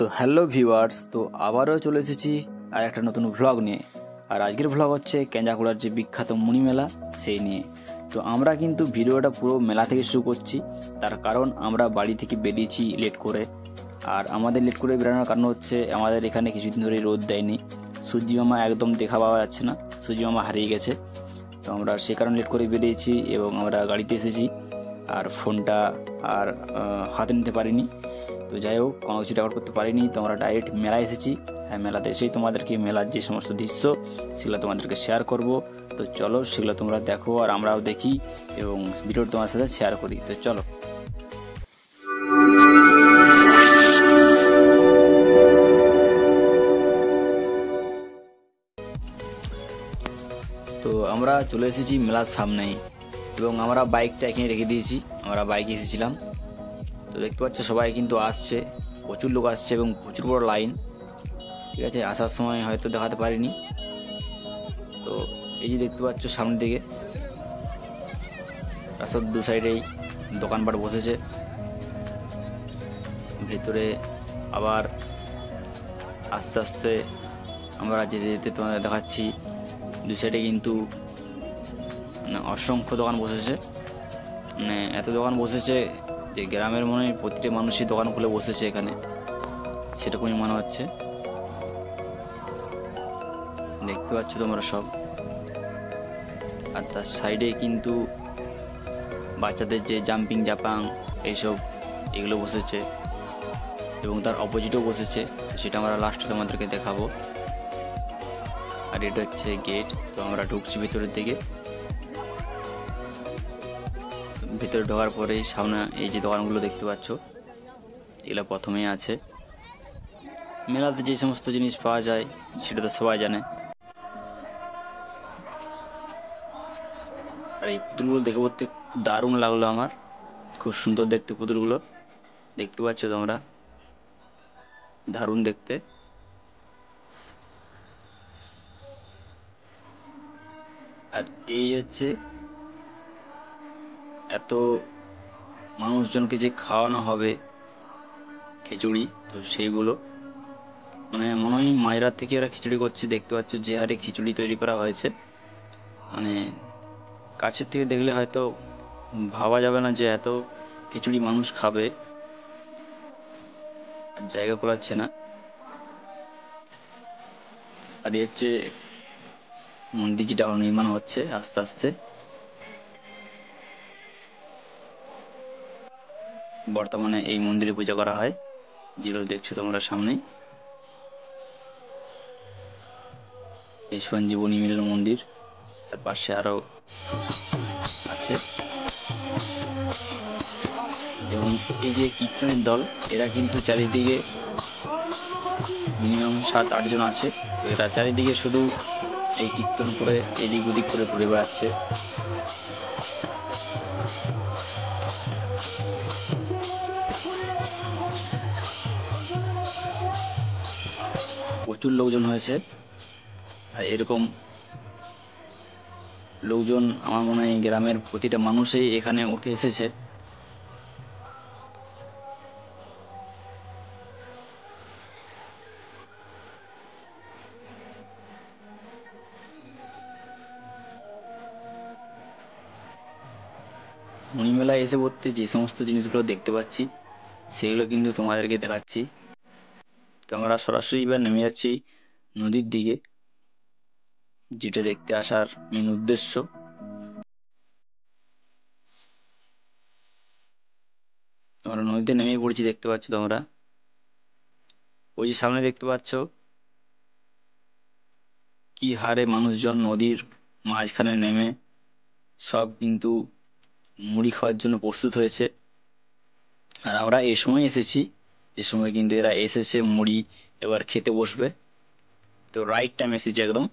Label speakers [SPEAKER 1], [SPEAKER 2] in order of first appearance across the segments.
[SPEAKER 1] তো hello viewers, তো আবারও চলে এসেছি আর একটা নতুন ভ্লগ নিয়ে। আর আজকের ভ্লগ হচ্ছে কেঞ্জাকুড়ার যে বিখ্যাত মুনি মেলা সেই নিয়ে। তো আমরা কিন্তু ভিডিওটা পুরো মেলা থেকে শুরু করছি, তার কারণ আমরা বাড়ি থেকে বেরিয়েছি লেট করে। আর আমাদের লেট করে বেরোনোর কারণ হচ্ছে আমাদের এখানে কিছুদিন ধরে রোদ দেয়নি, সূর্যি মামা একদম দেখা পাওয়া যাচ্ছে না, সূর্যি মামা হারিয়ে গেছে। তো আমরা সে কারণে লেট করে বেরিয়েছি এবং আমরা গাড়িতে এসেছি আর ফোনটা আর হাতে নিতে পারিনি। তো যাই হোক, কোনো কিছু রেকর্ড করতে পারিনি, তো আমরা ডাইরেক্ট মেলায় এসেছি। হ্যাঁ, মেলাতে এসেই তোমাদেরকে মেলার যে সমস্ত দৃশ্য সেগুলো তোমাদেরকে শেয়ার করব। তো চলো সেগুলো তোমরা দেখো আর আমরাও দেখি এবং ভিডিওটা তোমার সাথে শেয়ার করি। তো চলো। তো আমরা চলে এসেছি মেলার সামনেই এবং আমরা বাইকটা এখানে রেখে দিয়েছি, আমরা বাইকে এসেছিলাম। তো দেখতে পাচ্ছ সবাই কিন্তু আসছে, প্রচুর লোক আসছে এবং প্রচুর বড় লাইন। ঠিক আছে, আসার সময় হয়তো দেখাতে পারিনি। তো এই যে দেখতে পাচ্ছ সামনের দিকে রাস্তার দু সাইডেই দোকানপাট বসেছে, ভেতরে আবার আস্তে আস্তে আমরা যেতে যেতে তোমাদের দেখাচ্ছি। দু সাইডে কিন্তু অসংখ্য দোকান বসেছে, এত দোকান বসেছে যে গ্রামের মনে হয় প্রতিটা মানুষই দোকান খুলে বসেছে এখানে, সেরকমই মনে হচ্ছে। দেখতে পাচ্ছ তোমরা সব। আর তার সাইডে কিন্তু বাচ্চাদের যে জাম্পিং জাপাং এইসব এগুলো বসেছে এবং তার অপোজিটও বসেছে, সেটা আমরা লাস্টে তোমাদেরকে দেখাবো। আর এটা হচ্ছে গেট। তো আমরা ঢুকছি ভেতরের দিকে। ভেতরে ঢোকার পরেই সামনে এই যে দোকানগুলো দেখতে পাচ্ছ, এগুলো প্রথমেই আছে। মেলাতে যে সমস্ত জিনিস পাওয়া যায় সেটা তো সবাই জানে। আর এই পুতুলগুলো দেখে বলতে দারুণ লাগলো আমার, খুব সুন্দর দেখতে পুতুলগুলো। দেখতে পাচ্ছ তোমরা, দারুণ দেখতে। আর এই হচ্ছে এত মানুষজনকে যে খাওয়ানো হবে খিচুড়ি, তো সেইগুলো মনে হয় মাঝরাত থেকে ওরা খিচুড়ি করছে। দেখতে পাচ্ছ যে হারে খিচুড়ি তৈরি করা হয়েছে, কাছের থেকে দেখলে হয়তো ভাবা যাবে না যে এত খিচুড়ি মানুষ খাবে, জায়গা কুলাচ্ছে না। আর এই হচ্ছে মন্দির যেটা নির্মাণ হচ্ছে আস্তে আস্তে। বর্তমানে এই মন্দিরে পূজা করা হয়, যেগুলো দেখছো তোমরা সামনে। এই সঞ্জীবনী মিলন মন্দির, তার পাশে আরো আছে। এবং এই যে কীর্তনের দল, এরা কিন্তু চারিদিকে মিনিমাম 7-8 জন আছে। তো এরা চারিদিকে শুধু এই কীর্তন করে এদিক ওদিক করে ঘুরে বেড়াচ্ছে। প্রচুর লোকজন হয়েছে, আর এরকম লোকজন আমার মনে হয় গ্রামের প্রতিটা মানুষই এখানে উঠে এসেছে। মণিমেলায় এসে পড়তে যে সমস্ত জিনিসগুলো দেখতে পাচ্ছি সেগুলো কিন্তু তোমাদেরকে দেখাচ্ছি। তো আমরা সরাসরি এবার নেমে যাচ্ছি নদীর দিকে, যেটা দেখতে আসার মেন উদ্দেশ্য। আমরা নদীতে নেমে পড়েছি, দেখতে পাচ্ছ তোমরা। ওই যে সামনে দেখতে পাচ্ছ কি হারে মানুষজন নদীর মাঝখানে নেমে সব কিন্তু মুড়ি খাওয়ার জন্য প্রস্তুত হয়েছে। আর আমরা এই সময় এসেছি যে সময় কিন্তু এরা এসেছে মুড়ি এবার খেতে বসবে। তো রাইট টাইম এসেছে একদম।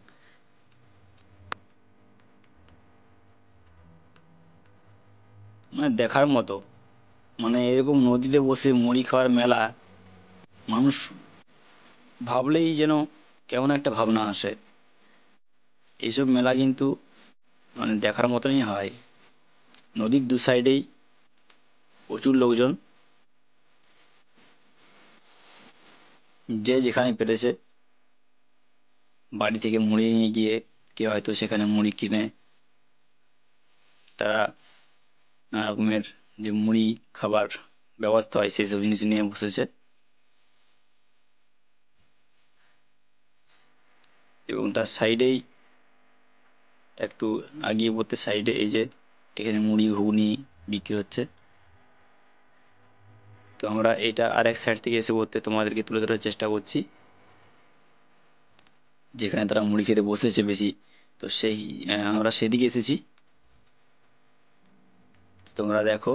[SPEAKER 1] দেখার মতো, এরকম নদীতে বসে মুড়ি খাওয়ার মেলা, মানুষ ভাবলেই যেন কেমন একটা ভাবনা আসে। এইসব মেলা কিন্তু দেখার মতনই হয়। নদীর দু সাইডেই প্রচুর লোকজন। যে যেখানে পেরেছে বাড়ি থেকে মুড়ি নিয়ে গিয়ে কেউ হয়তো সেখানে মুড়ি কিনে তারা নানা রকমের যে মুড়ি খাবার ব্যবস্থা হয় সেই সব জিনিস নিয়ে বসেছে। এবং তার সাইডেই একটু আগিয়ে পড়তে সাইডে এই যে এখানে মুড়ি ঘুগনি বিক্রি হচ্ছে। তো আমরা এটা আর এক সাইড থেকে এসে পড়তে তোমাদেরকে তুলে ধরার চেষ্টা করছি যেখানে তারা মুড়ি খেতে বসেছে বেশি। তো সেই আমরা সেদিকে এসেছি। তোমরা দেখো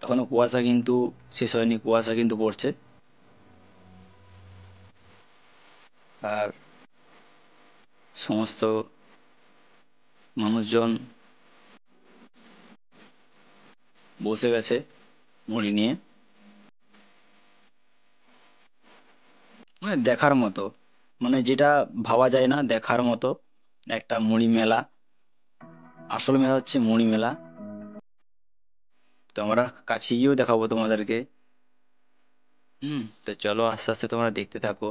[SPEAKER 1] এখনো কুয়াশা কিন্তু শেষ হয়নি, কুয়াশা কিন্তু পড়ছে। আর সমস্ত মানুষজন বসে গেছে মুড়ি নিয়ে, মানে দেখার মতো, মানে যেটা ভাবা যায় না দেখার মতো একটা মুড়ি মেলা। আসল মেলা হচ্ছে মুড়ি মেলা। তো আমরা কাছে গিয়েও দেখাবো তোমাদেরকে। তো চলো আস্তে আস্তে তোমরা দেখতে থাকো।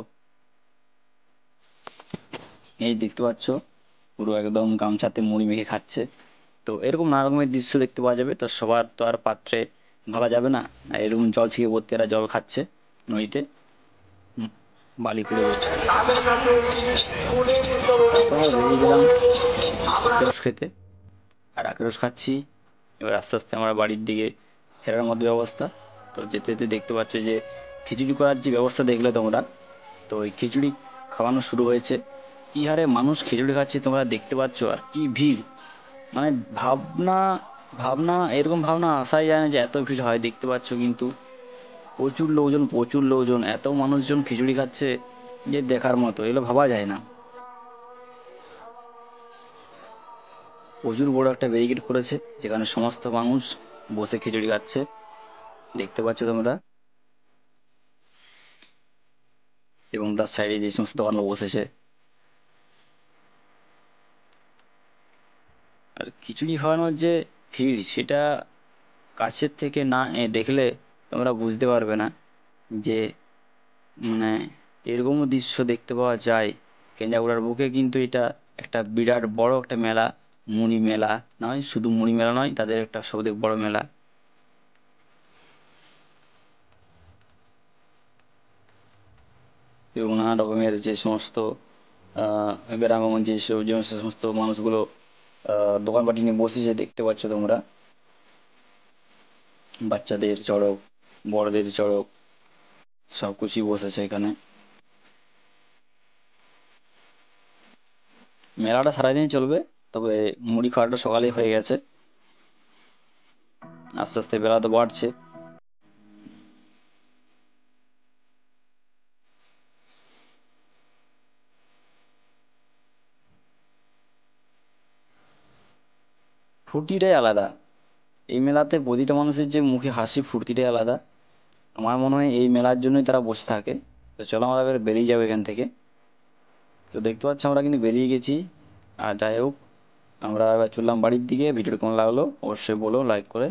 [SPEAKER 1] এই দেখতে পাচ্ছ পুরো একদম গামছাতে মুড়ি মেখে খাচ্ছে। তো এরকম নানা রকমের দৃশ্য দেখতে পাওয়া যাবে। তো সবার তো আর পাত্রে ঢালা যাবে না, আর এরকম জল ছিঁড়ে ভর্তি এরা জল খাচ্ছে নদীতে। বালি করে বেরিয়ে গেলাম আখরস খেতে, আর আখরস খাচ্ছি। এবার আস্তে আস্তে আমরা বাড়ির দিকে ফেরার মতো ব্যবস্থা। তো যেতে যেতে দেখতে পাচ্ছ যে খিচুড়ি করার যে ব্যবস্থা দেখলে তোমরা, তো ওই খিচুড়ি খাওয়ানো শুরু হয়েছে। কি হারে মানুষ খিচুড়ি খাচ্ছে তোমরা দেখতে পাচ্ছ, আর কি ভিড়, মানে ভাবনা ভাবনা এরকম ভাবনা আসাই যায় না যে এত ভিড় হয়। দেখতে পাচ্ছ কিন্তু প্রচুর লোকজন, প্রচুর লোকজন, এত মানুষজন খিচুড়ি খাচ্ছে যে দেখার মতো, এগুলো ভাবা যায় না। প্রচুর বড় একটা ব্যারিকেড করেছে যেখানে সমস্ত মানুষ বসে খিচুড়ি খাচ্ছে, দেখতে পাচ্ছ তোমরা। এবং তার সাইডে যে সমস্ত দোকানগুলো বসেছে। আর খিচুড়ি খাওয়ানোর যে ভিড় সেটা কাছের থেকে না দেখলে তোমরা বুঝতে পারবে না যে মানে এরকমও দৃশ্য দেখতে পাওয়া যায়। কেঞ্জাকুড়ার বুকে কিন্তু এটা একটা বিরাট বড় একটা মেলা, মুড়ি মেলা নয়, শুধু মুড়ি মেলা নয়, তাদের একটা সবথেকে বড় মেলা। এবং নানা রকমের যে সমস্ত গ্রামগঞ্জে যে সমস্ত মানুষগুলো দোকানপাটি নিয়ে বসেছে দেখতে পাচ্ছ তোমরা। বাচ্চাদের চড়ক, বড়দের চড়ক, সব কিছুই বসেছে এখানে। মেলাটা সারাদিন চলবে, তবে মুড়ি খাওয়াটা সকালেই হয়ে গেছে, আস্তে আস্তে বেলা তো বাড়ছে। ফুর্তিটাই আলাদা এই মেলাতে, প্রতিটা মানুষের যে মুখে হাসি, ফুর্তিটাই আলাদা। আমার মনে হয় এই মেলার জন্যই তারা বসে থাকে। তো চলো আমরা এবার বেরিয়ে যাবো এখান থেকে। তো দেখতে পাচ্ছ আমরা কিন্তু বেরিয়ে গেছি। আর যাই হোক, আমরা এবার চললাম বাড়ির দিকে। ভিডিওটা কেমন লাগলো অবশ্যই বলো লাইক করে।